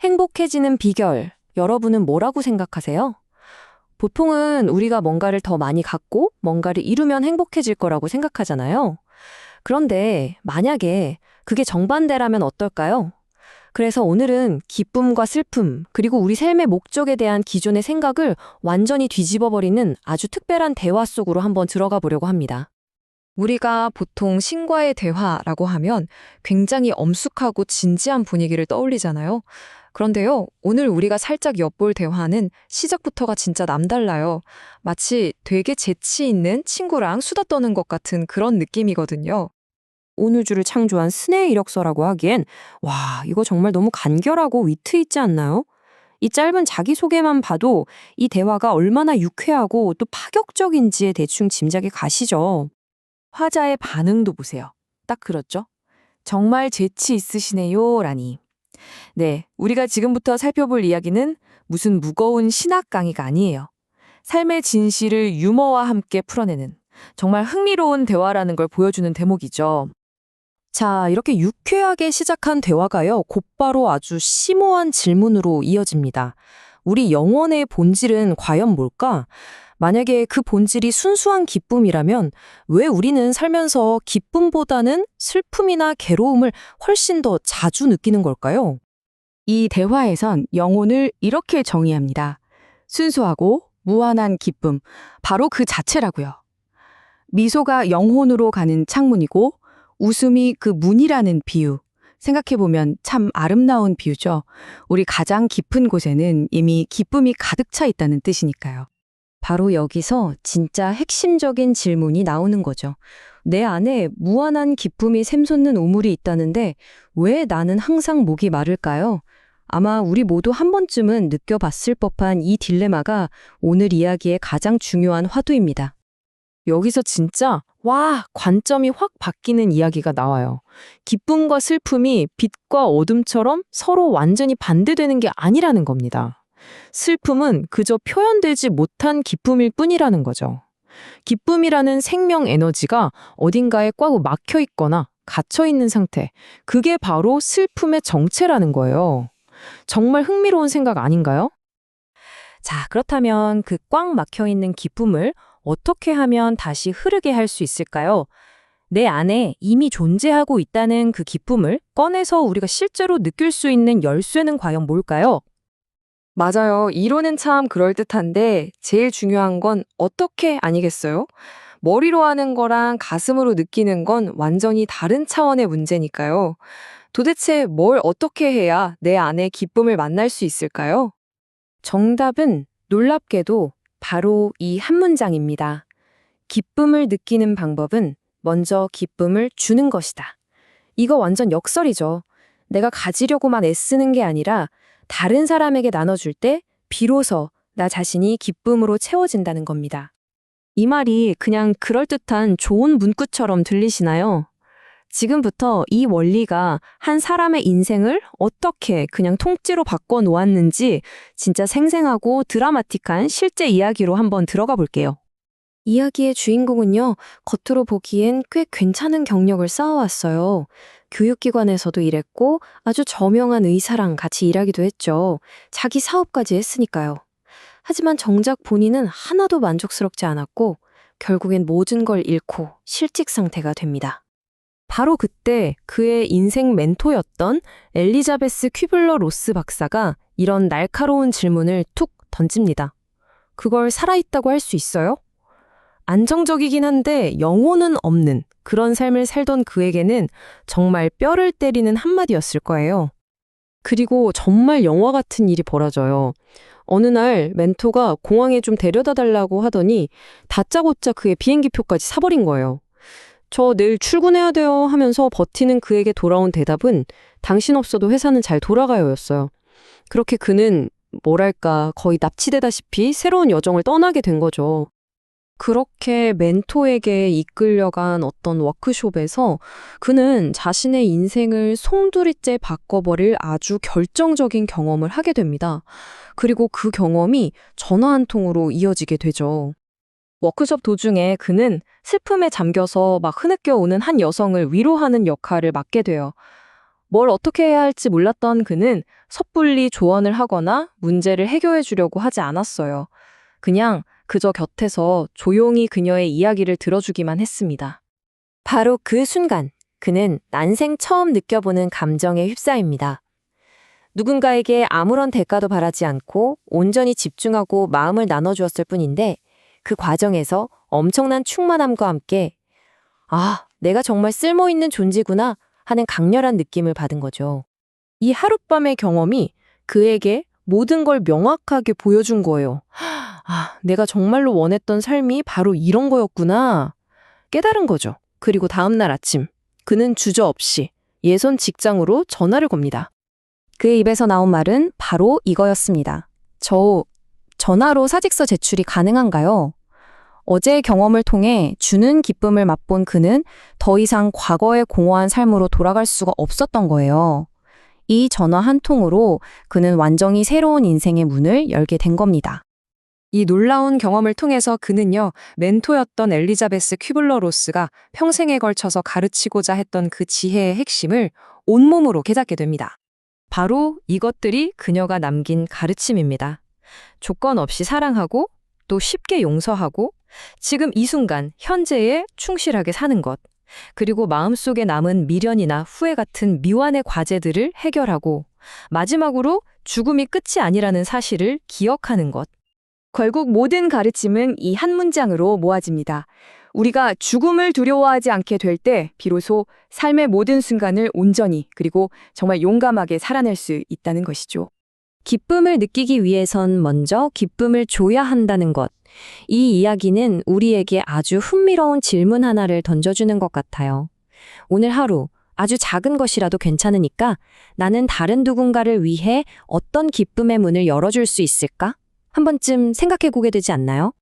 행복해지는 비결, 여러분은 뭐라고 생각하세요? 보통은 우리가 뭔가를 더 많이 갖고 뭔가를 이루면 행복해질 거라고 생각하잖아요. 그런데 만약에 그게 정반대라면 어떨까요? 그래서 오늘은 기쁨과 슬픔, 그리고 우리 삶의 목적에 대한 기존의 생각을 완전히 뒤집어버리는 아주 특별한 대화 속으로 한번 들어가 보려고 합니다. 우리가 보통 신과의 대화라고 하면 굉장히 엄숙하고 진지한 분위기를 떠올리잖아요. 그런데요, 오늘 우리가 살짝 엿볼 대화는 시작부터가 진짜 남달라요. 마치 되게 재치 있는 친구랑 수다 떠는 것 같은 그런 느낌이거든요. 오늘 주를 창조한 스네의 이력서라고 하기엔 이거 정말 너무 간결하고 위트 있지 않나요? 이 짧은 자기소개만 봐도 이 대화가 얼마나 유쾌하고 또 파격적인지에 대충 짐작이 가시죠. 화자의 반응도 보세요. 딱 그렇죠? 정말 재치 있으시네요. 라니. 네, 우리가 지금부터 살펴볼 이야기는 무슨 무거운 신학 강의가 아니에요. 삶의 진실을 유머와 함께 풀어내는 정말 흥미로운 대화라는 걸 보여주는 대목이죠. 자, 이렇게 유쾌하게 시작한 대화가요, 곧바로 아주 심오한 질문으로 이어집니다. 우리 영혼의 본질은 과연 뭘까? 만약에 그 본질이 순수한 기쁨이라면 왜 우리는 살면서 기쁨보다는 슬픔이나 괴로움을 훨씬 더 자주 느끼는 걸까요? 이 대화에선 영혼을 이렇게 정의합니다. 순수하고 무한한 기쁨, 바로 그 자체라고요. 미소가 영혼으로 가는 창문이고 웃음이 그 문이라는 비유. 생각해보면 참 아름다운 비유죠. 우리 가장 깊은 곳에는 이미 기쁨이 가득 차 있다는 뜻이니까요. 바로 여기서 진짜 핵심적인 질문이 나오는 거죠. 내 안에 무한한 기쁨이 샘솟는 우물이 있다는데 왜 나는 항상 목이 마를까요? 아마 우리 모두 한 번쯤은 느껴봤을 법한 이 딜레마가 오늘 이야기의 가장 중요한 화두입니다. 여기서 진짜 관점이 확 바뀌는 이야기가 나와요. 기쁨과 슬픔이 빛과 어둠처럼 서로 완전히 반대되는 게 아니라는 겁니다. 슬픔은 그저 표현되지 못한 기쁨일 뿐이라는 거죠. 기쁨이라는 생명 에너지가 어딘가에 꽉 막혀 있거나 갇혀 있는 상태, 그게 바로 슬픔의 정체라는 거예요. 정말 흥미로운 생각 아닌가요? 자, 그렇다면 그 꽉 막혀 있는 기쁨을 어떻게 하면 다시 흐르게 할 수 있을까요? 내 안에 이미 존재하고 있다는 그 기쁨을 꺼내서 우리가 실제로 느낄 수 있는 열쇠는 과연 뭘까요? 맞아요. 이론은 참 그럴듯한데 제일 중요한 건 어떻게 아니겠어요? 머리로 하는 거랑 가슴으로 느끼는 건 완전히 다른 차원의 문제니까요. 도대체 뭘 어떻게 해야 내 안에 기쁨을 만날 수 있을까요? 정답은 놀랍게도 바로 이 한 문장입니다. 기쁨을 느끼는 방법은 먼저 기쁨을 주는 것이다. 이거 완전 역설이죠. 내가 가지려고만 애쓰는 게 아니라 다른 사람에게 나눠줄 때 비로소 나 자신이 기쁨으로 채워진다는 겁니다. 이 말이 그냥 그럴듯한 좋은 문구처럼 들리시나요? 지금부터 이 원리가 한 사람의 인생을 어떻게 그냥 통째로 바꿔 놓았는지 진짜 생생하고 드라마틱한 실제 이야기로 한번 들어가 볼게요. 이야기의 주인공은요, 겉으로 보기엔 꽤 괜찮은 경력을 쌓아왔어요. 교육기관에서도 일했고 아주 저명한 의사랑 같이 일하기도 했죠. 자기 사업까지 했으니까요. 하지만 정작 본인은 하나도 만족스럽지 않았고 결국엔 모든 걸 잃고 실직 상태가 됩니다. 바로 그때 그의 인생 멘토였던 엘리자베스 퀴블러 로스 박사가 이런 날카로운 질문을 툭 던집니다. 그걸 살아있다고 할 수 있어요? 안정적이긴 한데 영혼은 없는 그런 삶을 살던 그에게는 정말 뼈를 때리는 한마디였을 거예요. 그리고 정말 영화 같은 일이 벌어져요. 어느 날 멘토가 공항에 좀 데려다 달라고 하더니 다짜고짜 그의 비행기표까지 사버린 거예요. 저 내일 출근해야 돼요 하면서 버티는 그에게 돌아온 대답은 당신 없어도 회사는 잘 돌아가요였어요. 그렇게 그는 뭐랄까 거의 납치되다시피 새로운 여정을 떠나게 된 거죠. 그렇게 멘토에게 이끌려간 어떤 워크숍에서 그는 자신의 인생을 송두리째 바꿔버릴 아주 결정적인 경험을 하게 됩니다. 그리고 그 경험이 전화 한 통으로 이어지게 되죠. 워크숍 도중에 그는 슬픔에 잠겨서 막 흐느껴 오는 한 여성을 위로하는 역할을 맡게 돼요. 뭘 어떻게 해야 할지 몰랐던 그는 섣불리 조언을 하거나 문제를 해결해 주려고 하지 않았어요. 그냥 그저 곁에서 조용히 그녀의 이야기를 들어주기만 했습니다. 바로 그 순간, 그는 난생 처음 느껴보는 감정에 휩싸입니다. 누군가에게 아무런 대가도 바라지 않고 온전히 집중하고 마음을 나눠주었을 뿐인데 그 과정에서 엄청난 충만함과 함께 아, 내가 정말 쓸모있는 존재구나 하는 강렬한 느낌을 받은 거죠. 이 하룻밤의 경험이 그에게 모든 걸 명확하게 보여준 거예요. 아, 내가 정말로 원했던 삶이 바로 이런 거였구나. 깨달은 거죠. 그리고 다음 날 아침, 그는 주저없이 예전 직장으로 전화를 겁니다. 그의 입에서 나온 말은 바로 이거였습니다. 저 전화로 사직서 제출이 가능한가요? 어제의 경험을 통해 주는 기쁨을 맛본 그는 더 이상 과거의 공허한 삶으로 돌아갈 수가 없었던 거예요. 이 전화 한 통으로 그는 완전히 새로운 인생의 문을 열게 된 겁니다. 이 놀라운 경험을 통해서 그는요, 멘토였던 엘리자베스 퀴블러 로스가 평생에 걸쳐서 가르치고자 했던 그 지혜의 핵심을 온몸으로 깨닫게 됩니다. 바로 이것들이 그녀가 남긴 가르침입니다. 조건 없이 사랑하고 또 쉽게 용서하고 지금 이 순간 현재에 충실하게 사는 것, 그리고 마음속에 남은 미련이나 후회 같은 미완의 과제들을 해결하고 마지막으로 죽음이 끝이 아니라는 사실을 기억하는 것. 결국 모든 가르침은 이 한 문장으로 모아집니다. 우리가 죽음을 두려워하지 않게 될 때 비로소 삶의 모든 순간을 온전히 그리고 정말 용감하게 살아낼 수 있다는 것이죠. 기쁨을 느끼기 위해선 먼저 기쁨을 줘야 한다는 것. 이 이야기는 우리에게 아주 흥미로운 질문 하나를 던져주는 것 같아요. 오늘 하루 아주 작은 것이라도 괜찮으니까 나는 다른 누군가를 위해 어떤 기쁨의 문을 열어줄 수 있을까? 한 번쯤 생각해 보게 되지 않나요?